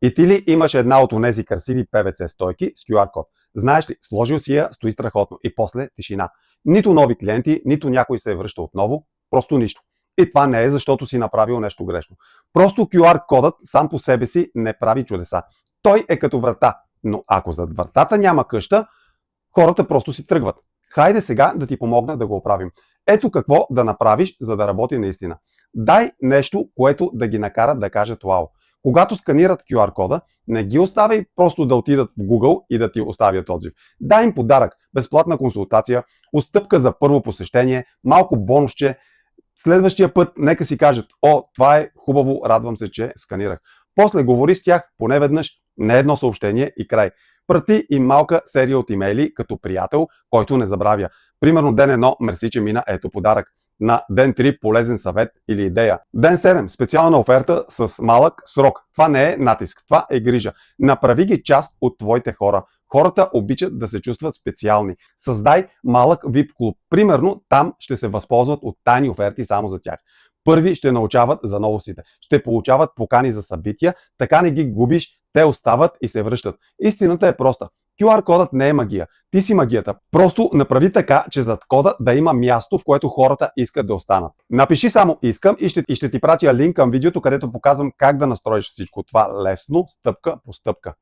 И ти ли имаш една от онези красиви PVC стойки с QR код? Знаеш ли, сложил си я, стои страхотно и после тишина. Нито нови клиенти, нито някой се е връща отново, просто нищо. И това не е защото си направил нещо грешно. Просто QR кодът сам по себе си не прави чудеса. Той е като врата, но ако зад вратата няма къща, хората просто си тръгват. Хайде сега да ти помогна да го оправим. Ето какво да направиш, за да работи наистина. Дай нещо, което да ги накара да кажат вау. Когато сканират QR кода, не ги оставяй просто да отидат в Google и да ти оставят отзив. Дай им подарък, безплатна консултация, отстъпка за първо посещение, малко бонусче. Следващия път нека си кажат: о, това е хубаво, радвам се, че сканирах. После говори с тях поне веднъж, не едно съобщение и край. Прати им малка серия от имейли като приятел, който не забравя. Примерно ден 1, мерси, че мина, ето подарък. На ден 3 полезен съвет или идея. Ден 7 специална оферта с малък срок. Това не е натиск, това е грижа. Направи ги част от твоите хора. Хората обичат да се чувстват специални. Създай малък VIP клуб. Примерно там ще се възползват от тайни оферти само за тях. Първи ще научават за новостите. Ще получават покани за събития, така не ги губиш, те остават и се връщат. Истината е проста. QR кодът не е магия. Ти си магията. Просто направи така, че зад кода да има място, в което хората искат да останат. Напиши само искам и ще ти пратя линк към видеото, където показвам как да настроиш всичко това лесно, стъпка по стъпка.